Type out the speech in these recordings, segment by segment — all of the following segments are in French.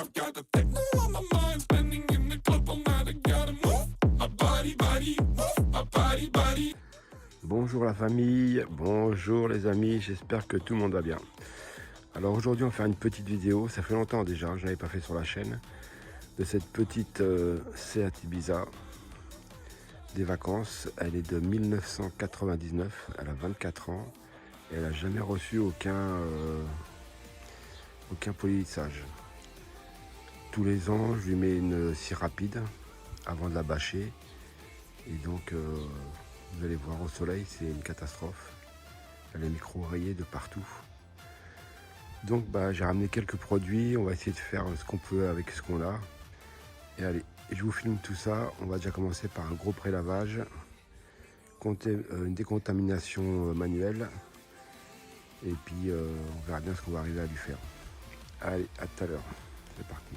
I've got the techno on my mind, spending in the club all night. I gotta move my body, move my body. Bonjour la famille, bonjour les amis, j'espère que tout le monde va bien. Alors aujourd'hui on va faire une petite vidéo, ça fait longtemps déjà, je n'avais pas fait sur la chaîne, de cette petite Seat Ibiza des vacances. Elle est de 1999, elle a 24 ans et elle n'a jamais reçu aucun polissage. Tous les ans je lui mets une scie rapide avant de la bâcher et donc vous allez voir au soleil c'est une catastrophe. Elle est micro-rayée de partout. Donc j'ai ramené quelques produits, on va essayer de faire ce qu'on peut avec ce qu'on a. Et allez, je vous filme tout ça. On va déjà commencer par un gros pré-lavage, une décontamination manuelle. Et puis on verra bien ce qu'on va arriver à lui faire. Allez, à tout à l'heure. C'est parti.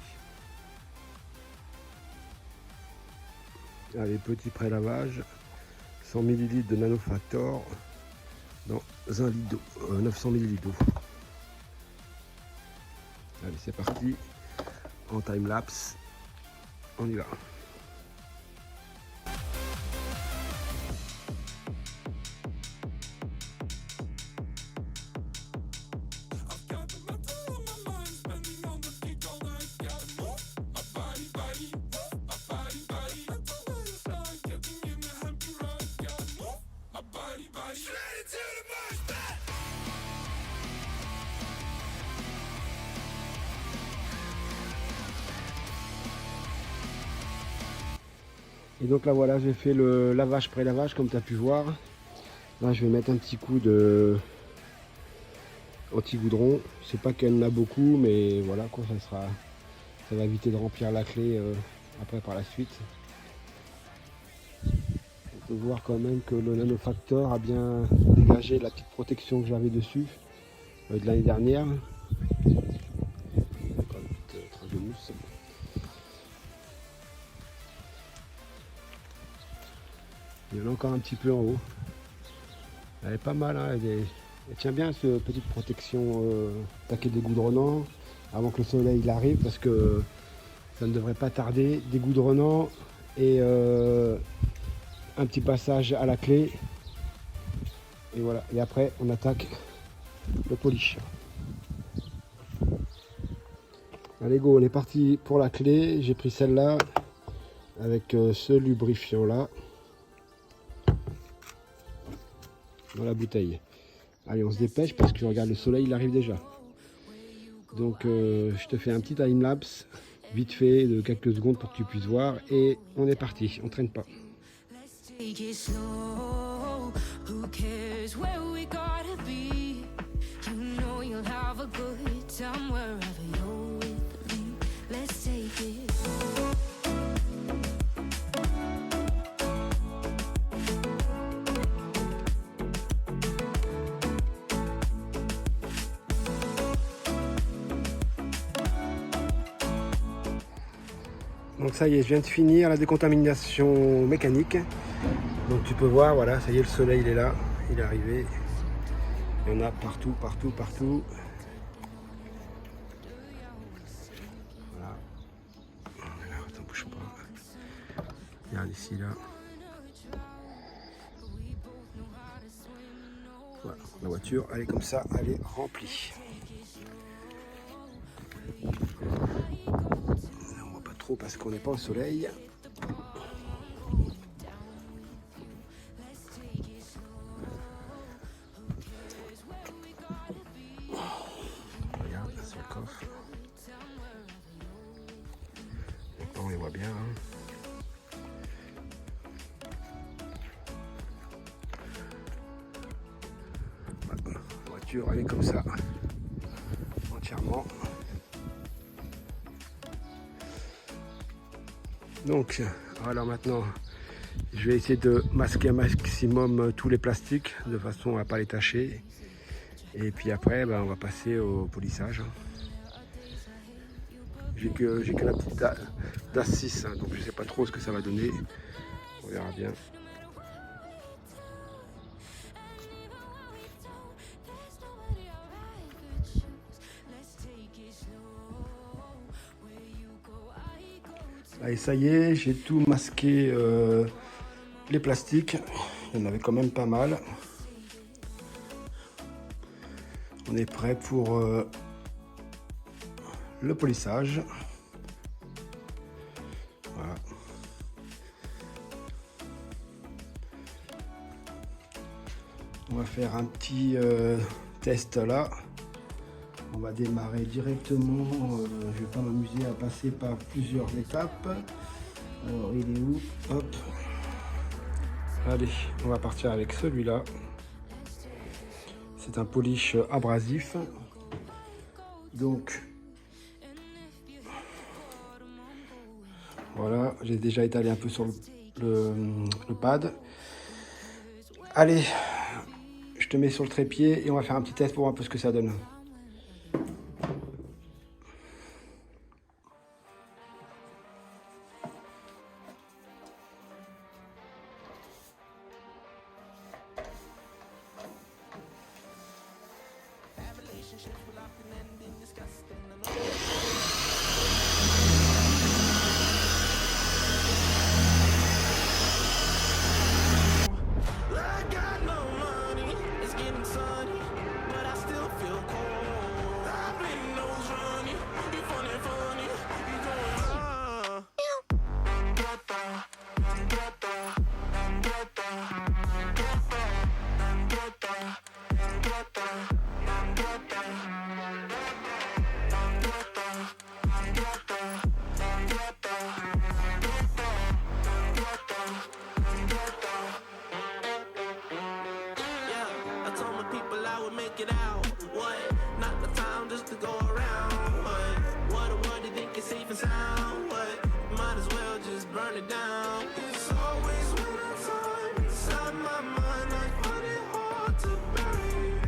Allez, petit pré-lavage. 100 ml de Nanofactor dans 1 litre d'eau, 900 ml d'eau. Allez, c'est parti, en time-lapse, on y va. Et donc là voilà, j'ai fait le lavage pré-lavage comme tu as pu voir. Là je vais mettre un petit coup de anti-goudron. Je sais pas qu'elle en a beaucoup, mais voilà quoi, ça va éviter de remplir la clé après par la suite. On peut voir quand même que le Nanofactor a bien dégagé la petite protection que j'avais dessus de l'année dernière. Encore une petite trace de mousse. Il y en a encore un petit peu en haut. Elle est pas mal, hein, elle tient bien cette petite protection taquet dégoudronnant avant que le soleil arrive parce que ça ne devrait pas tarder. Dégoudronnant et un petit passage à la clé. Et voilà. Et après on attaque le polish. Allez go, on est parti pour la clé. J'ai pris celle-là avec ce lubrifiant là. Dans la bouteille. Allez, on se dépêche parce que regarde, le soleil il arrive déjà. Donc je te fais un petit time-lapse vite fait de quelques secondes pour que tu puisses voir et on est parti, on traîne pas. Donc ça y est, je viens de finir la décontamination mécanique. Donc tu peux voir, voilà, ça y est, le soleil il est là, il est arrivé. Il y en a partout, partout, partout. Voilà. Alors, attends, bouge pas. Regarde ici, là. Voilà, la voiture, elle est comme ça, elle est remplie. Trop parce qu'on n'est pas au soleil. Regarde, c'est le coffre. Maintenant on les voit bien. Voilà. La voiture elle est comme ça. Entièrement. Donc voilà, maintenant je vais essayer de masquer un maximum tous les plastiques de façon à ne pas les tacher et puis après on va passer au polissage. J'ai que la petite DAS 6 donc je sais pas trop ce que ça va donner, on verra bien. Allez, ça y est, j'ai tout masqué les plastiques. Il y en avait quand même pas mal. On est prêt pour le polissage. Voilà. On va faire un petit test là. On va démarrer directement. Je vais pas m'amuser à passer par plusieurs étapes. Alors il est où? Hop. Allez, on va partir avec celui-là. C'est un polish abrasif. Donc voilà, j'ai déjà étalé un peu sur le pad. Allez, je te mets sur le trépied et on va faire un petit test pour voir un peu ce que ça donne. Get out, what? Not the time just to go around, what a word, you think it's safe and sound, what? Might as well just burn it down. It's always winter time inside my mind, I find it hard to bury,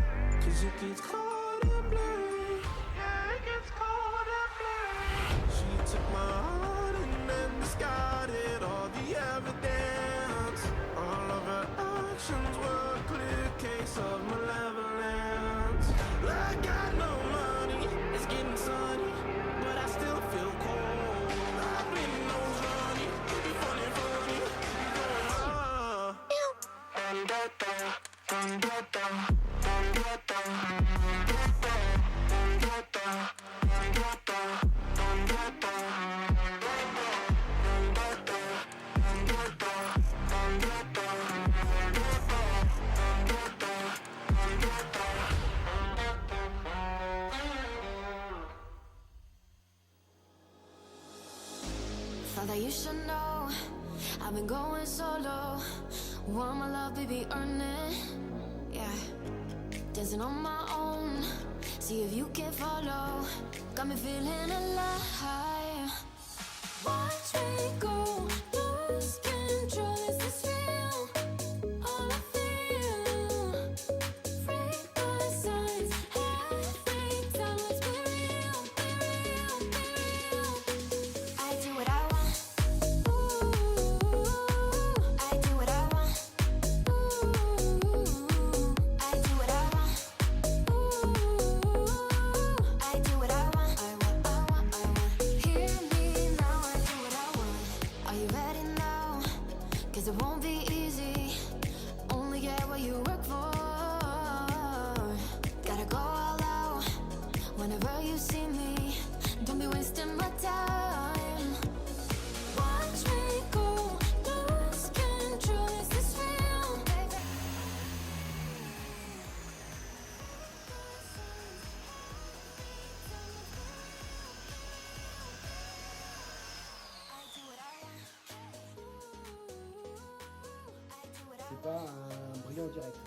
cause it gets cold and blurry, yeah, it gets cold and blurry. She took my heart and then discarded all the evidence. All of her actions were a clear case of malevolence. I got no money, it's getting sunny, but I still feel cold. I've been nose running, funny, funny, Thought that you should know I've been going solo. Want my love, baby, earn it. Yeah, dancing on my own. See if you can follow. Got me feeling alive. Watch me go, lose control. Is this real? All I feel. Free my signs, every time. Let's be real, be real, be real. I do what I want. Ooh, I do what I want. Ooh, I do what I want. Ooh, I do what I want. I want, I want, I want. Hear me now, I do what I want. Are you ready now? 'Cause it won't be easy. Only get what you work for. Gotta go all out whenever you see me. Don't be wasting my time. Watch me go, lose control. Is this real? C'est pas un brillant direct.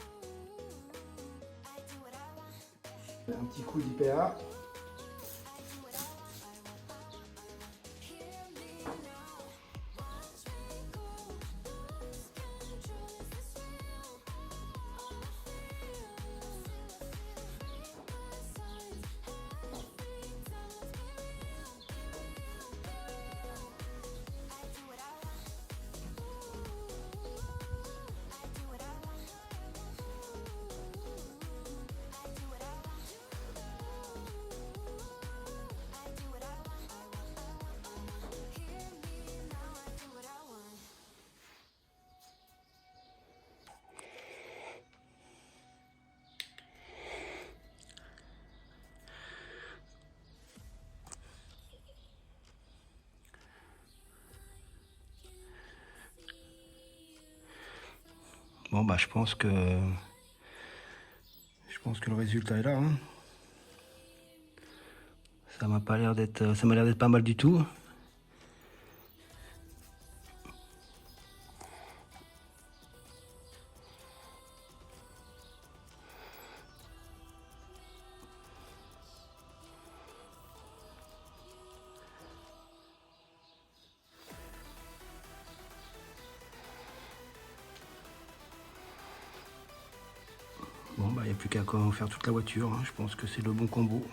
Un petit coup d'IPA. Bon bah je pense que le résultat est là. Hein. Ça m'a l'air d'être pas mal du tout. Bon bah il n'y a plus qu'à faire toute la voiture, hein. Je pense que c'est le bon combo.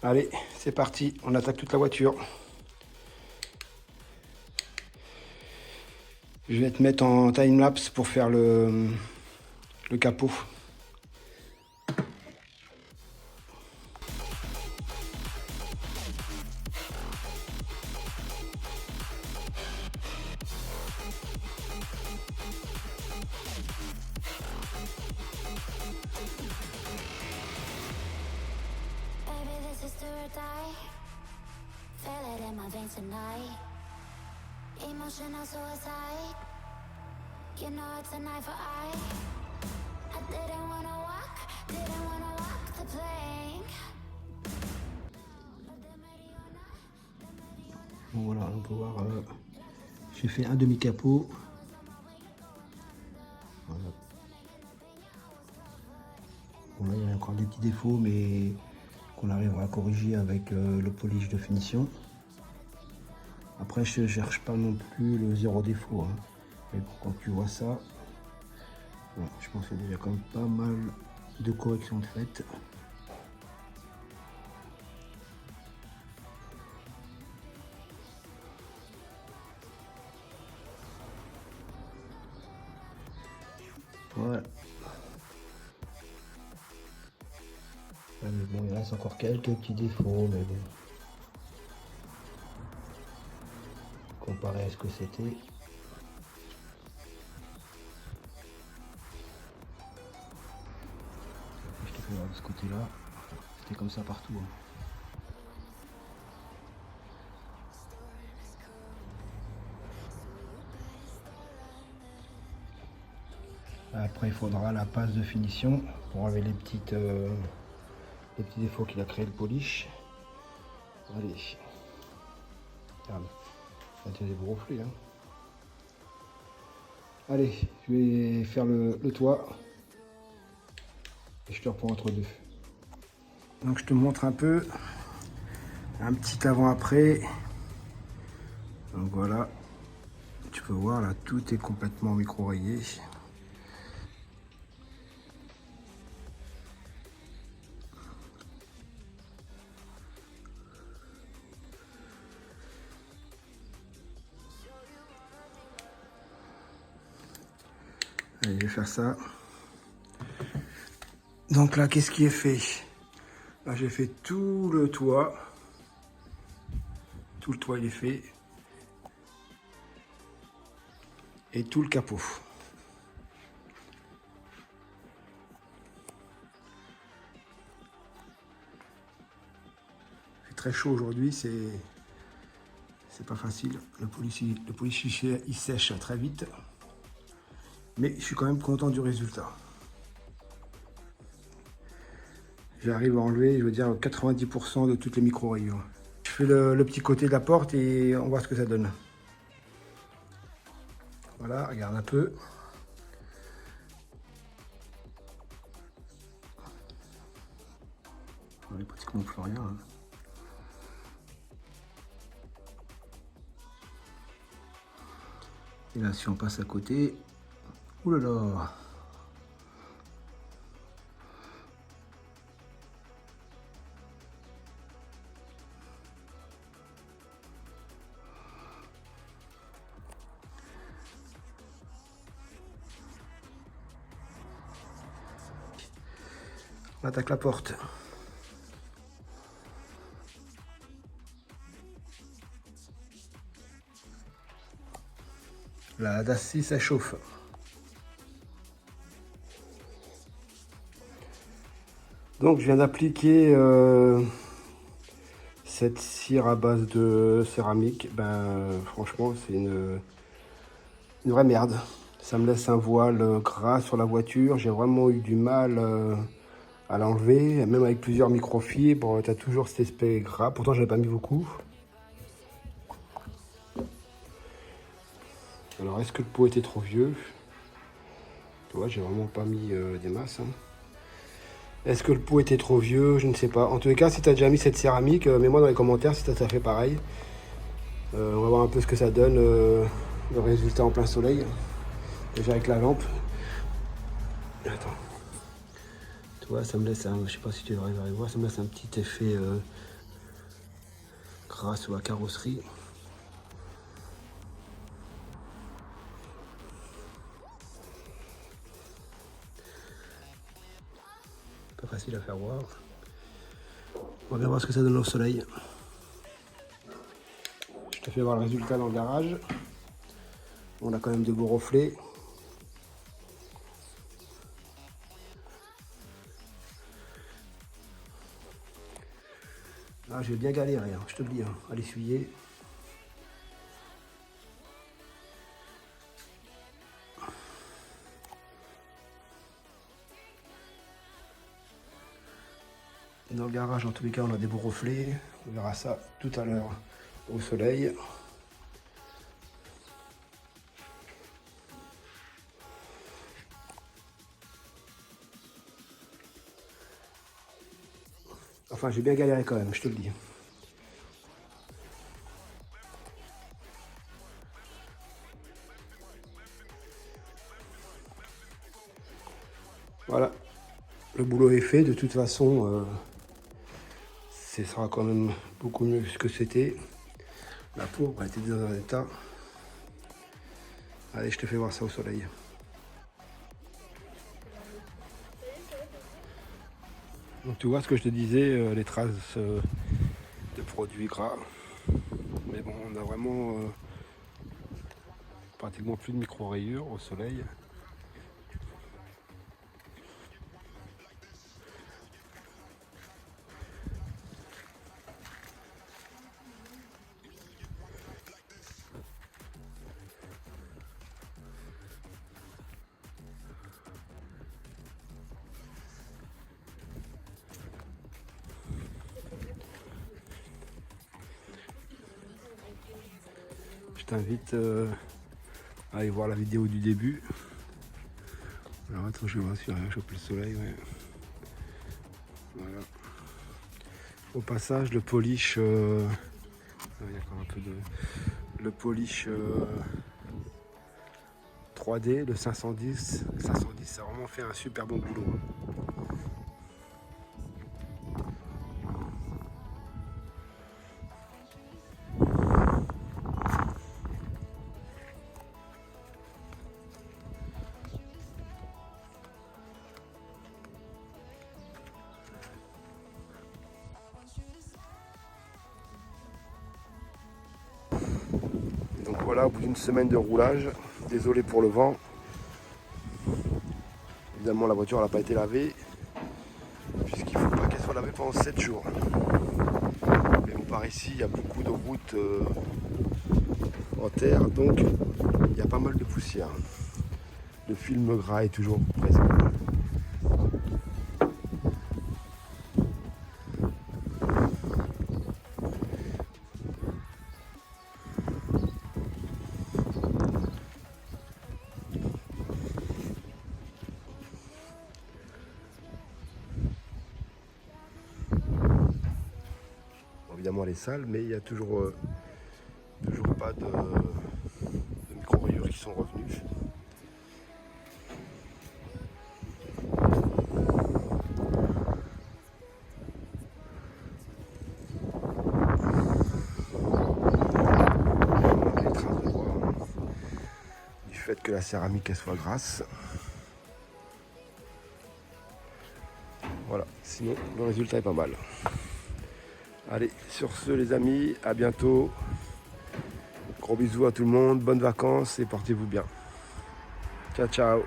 Allez, c'est parti, on attaque toute la voiture. Je vais te mettre en time-lapse pour faire le capot. Baby, this is do or die. Feel it in my veins tonight. Emotional suicide. You know it's an eye for eye. I didn't wanna walk the plank. Bon voilà, on peut voir, j'ai fait un demi-capot. Voilà. Bon là il y a encore des petits défauts mais qu'on arrivera à corriger avec le polish de finition. Après je cherche pas non plus le zéro défaut. Hein. Mais bon, quand tu vois ça, bon, je pense qu'il y a déjà quand même pas mal de corrections de fait. Voilà. Ah, mais bon, il reste encore quelques petits défauts, mais bon. Comparé à ce que c'était. Je te fais voir de ce côté-là. C'était comme ça partout. Hein. Après, il faudra la passe de finition pour enlever les petits défauts qu'il a créé le polish. Allez. Regarde. Ça tient des gros reflets. Hein. Allez, je vais faire le toit. Et je te reprends entre deux. Donc je te montre un peu. Un petit avant-après. Donc voilà. Tu peux voir là, tout est complètement micro-rayé. Allez, je vais faire ça. Donc là, qu'est-ce qui est fait? Là, j'ai fait tout le toit. Tout le toit, il est fait. Et tout le capot. C'est très chaud aujourd'hui, c'est pas facile. Le polish il sèche très vite. Mais je suis quand même content du résultat. j'arrive à enlever, je veux dire, 90% de toutes les micro-rayures. Je fais le petit côté de la porte et on voit ce que ça donne. Voilà, regarde un peu. On est pratiquement plus rien. Hein. Et là, si on passe à côté, oulala. On attaque la porte. La DAS 6, ça chauffe. Donc je viens d'appliquer cette cire à base de céramique. Franchement, c'est une vraie merde. Ça me laisse un voile gras sur la voiture. J'ai vraiment eu du mal à l'enlever. Même avec plusieurs microfibres, tu as toujours cet aspect gras. Pourtant, je n'avais pas mis beaucoup. Alors, est-ce que le pot était trop vieux? Tu vois, j'ai vraiment pas mis des masses. Hein. Est-ce que le pot était trop vieux? Je ne sais pas. En tous les cas, si tu as déjà mis cette céramique, mets-moi dans les commentaires si ça fait pareil. On va voir un peu ce que ça donne, le résultat en plein soleil. Déjà avec la lampe. Attends. Tu vois, ça me laisse un... Je sais pas si tu arrives à voir, ça me laisse un petit effet gras sur la carrosserie. Pas facile à faire voir. On va bien voir ce que ça donne au soleil. Je te fais voir le résultat dans le garage. On a quand même de beaux reflets. Là, j'ai bien galéré, hein, je te le dis, hein, à l'essuyer. Dans le garage, en tous les cas, on a des beaux reflets. On verra ça tout à l'heure au soleil. Enfin, j'ai bien galéré quand même, je te le dis. Voilà, le boulot est fait. De toute façon, ce sera quand même beaucoup mieux que ce que c'était. La peau était dans un état. Allez, je te fais voir ça au soleil. Donc tu vois ce que je te disais, les traces de produits gras. Mais bon, on a vraiment pratiquement plus de micro-rayures au soleil. Je t'invite à aller voir la vidéo du début. Alors attends, je vais voir si rien chope le soleil. Ouais. Voilà. Au passage, le polish, il y a encore un peu de... Le polish 3D, le 510, ça a vraiment fait un super bon boulot. Donc voilà, au bout d'une semaine de roulage, désolé pour le vent. Évidemment, la voiture n'a pas été lavée, puisqu'il ne faut pas qu'elle soit lavée pendant 7 jours. Mais bon, par ici, il y a beaucoup de routes en terre, donc il y a pas mal de poussière. Le film gras est toujours présent. évidemment les salles, mais il y a toujours pas de micro-rayures qui sont revenus. Les traces de bois, du fait que la céramique elle soit grasse. Voilà, sinon le résultat est pas mal. Allez, sur ce les amis, à bientôt. Gros bisous à tout le monde, bonnes vacances et portez-vous bien. Ciao ciao.